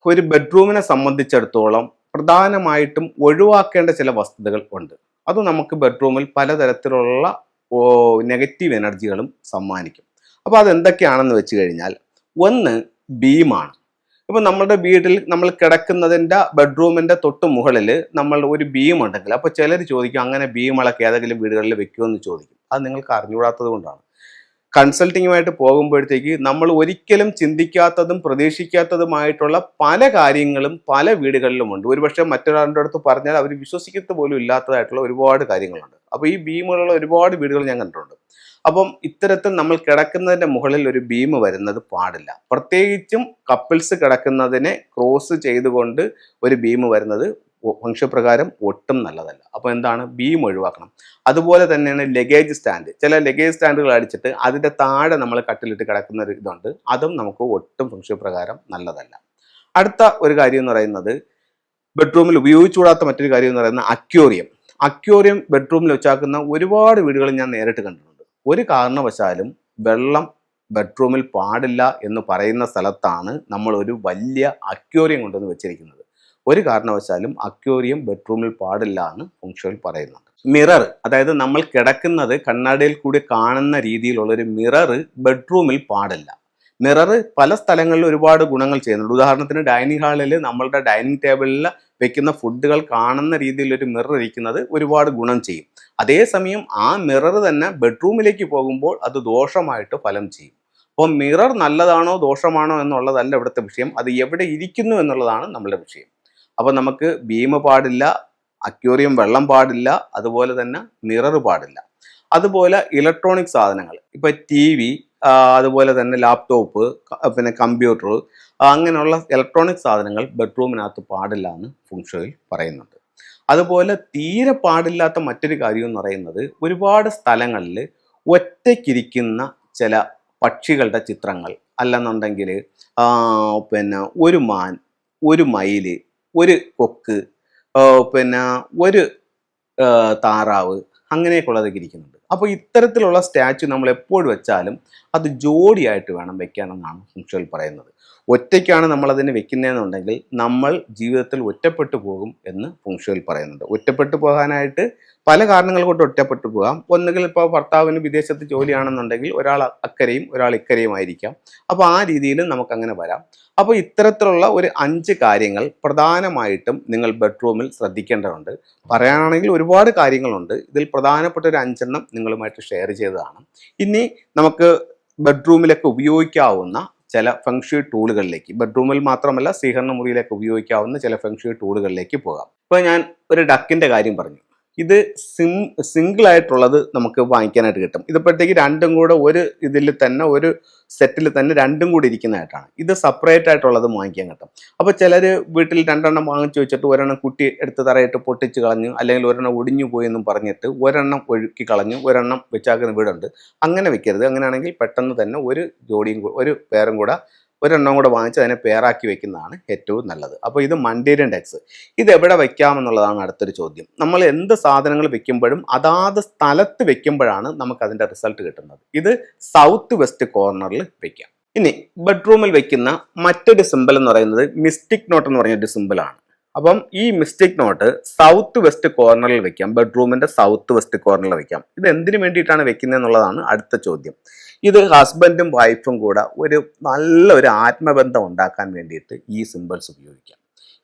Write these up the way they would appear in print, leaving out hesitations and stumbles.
ഒരു ബെഡ്റൂമിനെ സംബന്ധിച്ചിടത്തോളം പ്രധാനമായിട്ടും ഒഴിവാക്കേണ്ട ചില വസ്തുതകൾ ഉണ്ട്. അത് നമുക്ക് ബെഡ്റൂമിൽ പലതരത്തിലുള്ള നെഗറ്റീവ് എനർജികളും സമ്മാനിക്കും. അപ്പോൾ അതെന്തൊക്കെയാണെന്ന് വെച്ച് കഴിഞ്ഞാൽ, ഒന്ന് ബീമാണ്. ഇപ്പം നമ്മുടെ വീട്ടിൽ നമ്മൾ കിടക്കുന്നതിൻ്റെ ബെഡ്റൂമിൻ്റെ തൊട്ട് മുകളിൽ നമ്മൾ ഒരു ബീം ഉണ്ടെങ്കിൽ, അപ്പോൾ ചിലർ ചോദിക്കും അങ്ങനെ ബീമുകളൊക്കെ ഏതെങ്കിലും വീടുകളിൽ വെക്കുമെന്ന് ചോദിക്കും. അത് നിങ്ങൾക്ക് അറിഞ്ഞുകൂടാത്തത് കൊണ്ടാണ്. കൺസൾട്ടിങ്ങുമായിട്ട് പോകുമ്പോഴത്തേക്ക് നമ്മൾ ഒരിക്കലും ചിന്തിക്കാത്തതും പ്രതീക്ഷിക്കാത്തതുമായിട്ടുള്ള പല കാര്യങ്ങളും പല വീടുകളിലുമുണ്ട്. ഒരുപക്ഷെ മറ്റൊരാളുടെ അടുത്ത് പറഞ്ഞാൽ അവർ വിശ്വസിക്കത്ത് പോലും ഇല്ലാത്തതായിട്ടുള്ള ഒരുപാട് കാര്യങ്ങളുണ്ട്. അപ്പോൾ ഈ ബീമുകളുള്ള ഒരുപാട് വീടുകൾ ഞാൻ കണ്ടിട്ടുണ്ട്. അപ്പം ഇത്തരത്തിൽ നമ്മൾ കിടക്കുന്നതിൻ്റെ മുകളിൽ ഒരു ബീം വരുന്നത് പാടില്ല. പ്രത്യേകിച്ചും കപ്പിൾസ് കിടക്കുന്നതിനെ ക്രോസ് ചെയ്തുകൊണ്ട് ഒരു ബീം വരുന്നത് വംശപ്രകാരം ഒട്ടും നല്ലതല്ല. അപ്പോൾ എന്താണ്, ബീം ഒഴിവാക്കണം. അതുപോലെ തന്നെയാണ് ലഗേജ് സ്റ്റാൻഡ്. ചില ലഗേജ് സ്റ്റാൻഡുകൾ അടിച്ചിട്ട് അതിൻ്റെ താഴെ നമ്മൾ കട്ടിലിട്ട് കിടക്കുന്ന ഒരു ഇതുണ്ട്. അതും നമുക്ക് ഒട്ടും വംശപ്രകാരം നല്ലതല്ല. അടുത്ത ഒരു കാര്യം എന്ന് പറയുന്നത്, ബെഡ്റൂമിൽ ഉപയോഗിച്ചുകൂടാത്ത മറ്റൊരു കാര്യം എന്ന് പറയുന്നത് അക്വേറിയം. അക്വേറിയം ബെഡ്റൂമിൽ വെച്ചാക്കുന്ന ഒരുപാട് വീടുകൾ ഞാൻ നേരിട്ട് കണ്ടിട്ടുണ്ട്. ഒരു കാരണവശാലും വെള്ളം ബെഡ്റൂമിൽ പാടില്ല എന്ന് പറയുന്ന സ്ഥലത്താണ് നമ്മൾ ഒരു വലിയ അക്വേറിയം കൊണ്ടുവന്ന് വെച്ചിരിക്കുന്നത്. ഒരു കാരണവശാലും അക്വേറിയം ബെഡ്റൂമിൽ പാടില്ല എന്ന് ഫെങ്ഷുയിൽ പറയുന്നുണ്ട്. മിറർ, അതായത് നമ്മൾ കിടക്കുന്നത് കണ്ണാടിയിൽ കൂടി കാണുന്ന രീതിയിലുള്ളൊരു മിറർ ബെഡ്റൂമിൽ പാടില്ല. മിറർ പല സ്ഥലങ്ങളിൽ ഒരുപാട് ഗുണങ്ങൾ ചെയ്യുന്നുണ്ട്. ഉദാഹരണത്തിന് ഡൈനിങ് ഹാളിൽ നമ്മളുടെ ഡൈനിങ് ടേബിളിൽ വെക്കുന്ന ഫുഡുകൾ കാണുന്ന രീതിയിലൊരു മിറർ ഇരിക്കുന്നത് ഒരുപാട് ഗുണം ചെയ്യും. അതേസമയം ആ മിറർ തന്നെ ബെഡ്റൂമിലേക്ക് പോകുമ്പോൾ അത് ദോഷമായിട്ട് ഫലം ചെയ്യും. അപ്പോൾ മിറർ നല്ലതാണോ ദോഷമാണോ എന്നുള്ളതല്ല ഇവിടുത്തെ വിഷയം, അത് എവിടെ ഇരിക്കുന്നു എന്നുള്ളതാണ് നമ്മളുടെ വിഷയം. അപ്പോൾ നമുക്ക് ബീം പാടില്ല, അക്വേറിയം വെള്ളം പാടില്ല, അതുപോലെ തന്നെ മിറർ പാടില്ല. അതുപോലെ ഇലക്ട്രോണിക് സാധനങ്ങൾ, ഇപ്പം TV, അതുപോലെ തന്നെ ലാപ്ടോപ്പ്, പിന്നെ കമ്പ്യൂട്ടർ, അങ്ങനെയുള്ള ഇലക്ട്രോണിക് സാധനങ്ങൾ ബെഡ്റൂമിനകത്ത് പാടില്ല എന്ന് ഫെങ്ഷുയിൽ പറയുന്നുണ്ട്. അതുപോലെ തീരെ പാടില്ലാത്ത മറ്റൊരു കാര്യം എന്ന് പറയുന്നത്, ഒരുപാട് സ്ഥലങ്ങളിൽ ഒറ്റയ്ക്കിരിക്കുന്ന ചില പക്ഷികളുടെ ചിത്രങ്ങൾ, അല്ലെന്നുണ്ടെങ്കിൽ പിന്നെ ഒരു മാൻ, ഒരു മയിൽ, ഒരു കൊക്ക്, പിന്നെ ഒരു താറാവ്, അങ്ങനെയൊക്കെയുള്ളതൊക്കെ ഇരിക്കുന്നുണ്ട്. അപ്പോൾ ഇത്തരത്തിലുള്ള സ്റ്റാച്ചു നമ്മൾ എപ്പോഴും വെച്ചാലും അത് ജോഡിയായിട്ട് വേണം വെക്കാനെന്നാണ് ഫെങ്ഷുയിൽ പറയുന്നത്. ഒറ്റയ്ക്കാണ് നമ്മളതിനെ വെക്കുന്നതെന്നുണ്ടെങ്കിൽ നമ്മൾ ജീവിതത്തിൽ ഒറ്റപ്പെട്ടു പോകും എന്ന് ഫെങ്ഷുയിൽ പറയുന്നുണ്ട്. ഒറ്റപ്പെട്ടു പോകാനായിട്ട് പല കാരണങ്ങൾ കൊണ്ട് ഒറ്റപ്പെട്ടു പോകാം. ഒന്നുകിൽ ഇപ്പോൾ ഭർത്താവിന് വിദേശത്ത് ജോലിയാണെന്നുണ്ടെങ്കിൽ ഒരാൾ അക്കരയും ഒരാൾ ഇക്കരയും ആയിരിക്കാം. അപ്പോൾ ആ രീതിയിൽ നമുക്കങ്ങനെ വരാം. അപ്പോൾ ഇത്തരത്തിലുള്ള ഒരു 5 കാര്യങ്ങൾ പ്രധാനമായിട്ടും നിങ്ങൾ ബെഡ്റൂമിൽ ശ്രദ്ധിക്കേണ്ടതുണ്ട്. പറയാനാണെങ്കിൽ ഒരുപാട് കാര്യങ്ങളുണ്ട്. ഇതിൽ പ്രധാനപ്പെട്ട ഒരു 5 നിങ്ങളുമായിട്ട് ഷെയർ ചെയ്തതാണ്. ഇനി നമുക്ക് ബെഡ്റൂമിലൊക്കെ ഉപയോഗിക്കാവുന്ന ചില ഫെങ്ഷുയി ടൂളുകളിലേക്ക്, ബെഡ്റൂമിൽ മാത്രമല്ല സ്വീകരണ മുറിയിലേക്ക് ഉപയോഗിക്കാവുന്ന ചില ഫെങ്ഷുയി ടൂളുകളിലേക്ക് പോകാം. ഇപ്പോൾ ഞാൻ ഒരു ഡക്കിൻ്റെ കാര്യം പറഞ്ഞു. ഇത് സിംഗിളായിട്ടുള്ളത് നമുക്ക് വാങ്ങിക്കാനായിട്ട് കിട്ടും. ഇതിപ്പോഴത്തേക്ക് രണ്ടും കൂടെ ഒരു ഇതിൽ തന്നെ, ഒരു സെറ്റിൽ തന്നെ രണ്ടും കൂടി ഇരിക്കുന്നതായിട്ടാണ്. ഇത് സെപ്പറേറ്റ് ആയിട്ടുള്ളത് വാങ്ങിക്കാൻ കിട്ടും. അപ്പോൾ ചിലർ വീട്ടിൽ 2 വാങ്ങിച്ചു വെച്ചിട്ട് ഒരെണ്ണം കുട്ടി എടുത്ത് തറയിട്ട് പൊട്ടിച്ച് കളഞ്ഞു, അല്ലെങ്കിൽ ഒരെണ്ണം ഒടിഞ്ഞു പോയി എന്നും പറഞ്ഞിട്ട് ഒരെണ്ണം ഒഴുക്കി കളഞ്ഞു, ഒരെണ്ണം വെച്ചാക്കുന്ന വീടുണ്ട്. അങ്ങനെ വെക്കരുത്. അങ്ങനെയാണെങ്കിൽ പെട്ടെന്ന് തന്നെ ഒരു ജോഡിയും ഒരു പേരും കൂടെ ഒരെണ്ണം കൂടെ വാങ്ങിച്ച് അതിനെ പേറാക്കി വെക്കുന്നതാണ് ഏറ്റവും നല്ലത്. അപ്പോൾ ഇത് മണ്ടേരിയൻ ഡെക്സ്. ഇത് എവിടെ വെക്കാമെന്നുള്ളതാണ് അടുത്തൊരു ചോദ്യം. നമ്മൾ എന്ത് സാധനങ്ങൾ വെക്കുമ്പോഴും അതാത് സ്ഥലത്ത് വെക്കുമ്പോഴാണ് നമുക്കതിൻ്റെ റിസൾട്ട് കിട്ടുന്നത്. ഇത് സൗത്ത് വെസ്റ്റ് കോർണറിൽ വെക്കാം. ഇനി ബെഡ്റൂമിൽ വെക്കുന്ന മറ്റൊരു സിമ്പിൾ എന്ന് പറയുന്നത് മിസ്റ്റിക് നോട്ട് എന്ന് പറഞ്ഞൊരു സിമ്പിളാണ്. അപ്പം ഈ മിസ്റ്റിക് നോട്ട് സൗത്ത് വെസ്റ്റ് കോർണറിൽ വെക്കാം. ബെഡ്റൂമിൻ്റെ സൗത്ത് വെസ്റ്റ് കോർണറിൽ വെക്കാം. ഇത് എന്തിനു വേണ്ടിയിട്ടാണ് വെക്കുന്നത് എന്നുള്ളതാണ് അടുത്ത ചോദ്യം. ഇത് ഹസ്ബൻഡും വൈഫും കൂടെ നല്ലൊരു ആത്മബന്ധം ഉണ്ടാക്കാൻ വേണ്ടിയിട്ട് ഈ സിമ്പിൾസ് ഉപയോഗിക്കാം.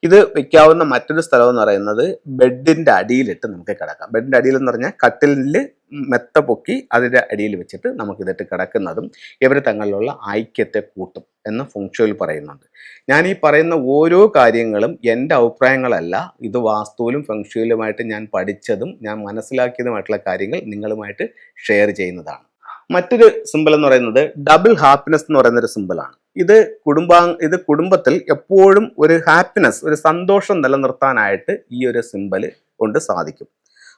ഇത് വെക്കാവുന്ന മറ്റൊരു സ്ഥലം എന്ന് പറയുന്നത് ബെഡിൻ്റെ അടിയിലിട്ട് നമുക്ക് കിടക്കാം. ബെഡിൻ്റെ അടിയിൽ എന്ന് പറഞ്ഞാൽ കട്ടിലിൽ മെത്ത പൊക്കി അതിൻ്റെ അടിയിൽ വെച്ചിട്ട് നമുക്കിതിട്ട് കിടക്കുന്നതും ഇവർ തങ്ങളിലുള്ള ഐക്യത്തെ കൂട്ടും എന്ന് ഫെങ്ഷുയിൽ പറയുന്നുണ്ട്. ഞാൻ ഈ പറയുന്ന ഓരോ കാര്യങ്ങളും എൻ്റെ അഭിപ്രായങ്ങളല്ല. ഇത് വാസ്തുവിലും ഫെങ്ഷുയിലുമായിട്ട് ഞാൻ പഠിച്ചതും ഞാൻ മനസ്സിലാക്കിയതുമായിട്ടുള്ള കാര്യങ്ങൾ നിങ്ങളുമായിട്ട് ഷെയർ ചെയ്യുന്നതാണ്. മറ്റൊരു സിമ്പിൾ എന്ന് പറയുന്നത് ഡബിൾ ഹാപ്പിനെസ് എന്ന് പറയുന്നൊരു സിമ്പിളാണ്. ഇത് കുടുംബത്തിൽ എപ്പോഴും ഒരു ഹാപ്പിനെസ്, ഒരു സന്തോഷം നിലനിർത്താനായിട്ട് ഈ ഒരു സിമ്പിൾ കൊണ്ട് സാധിക്കും.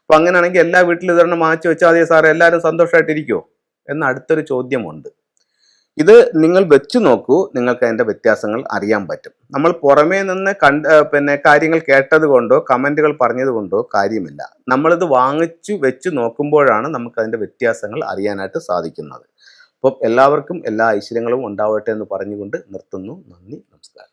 അപ്പോൾ അങ്ങനെയാണെങ്കിൽ എല്ലാ വീട്ടിലും ഇതൊരെണ്ണം വാങ്ങിച്ചു വെച്ചാൽ അതേ സാറേ എല്ലാവരും സന്തോഷമായിട്ടിരിക്കുമോ എന്ന അടുത്തൊരു ചോദ്യമുണ്ട്. ഇത് നിങ്ങൾ വെച്ച് നോക്കൂ, നിങ്ങൾക്ക് അതിൻ്റെ വ്യത്യാസങ്ങൾ അറിയാൻ പറ്റും. നമ്മൾ പുറമേ നിന്ന് കാര്യങ്ങൾ കേട്ടത് കൊണ്ടോ കമൻറ്റുകൾ പറഞ്ഞത് കൊണ്ടോ കാര്യമില്ല. നമ്മളിത് വാങ്ങിച്ചു വെച്ച് നോക്കുമ്പോഴാണ് നമുക്ക് അതിൻ്റെ വ്യത്യാസങ്ങൾ അറിയാനായിട്ട് സാധിക്കുന്നത്. അപ്പം എല്ലാവർക്കും എല്ലാ ഐശ്വര്യങ്ങളും ഉണ്ടാവട്ടെ എന്ന് പറഞ്ഞുകൊണ്ട് നിർത്തുന്നു. നന്ദി, നമസ്കാരം.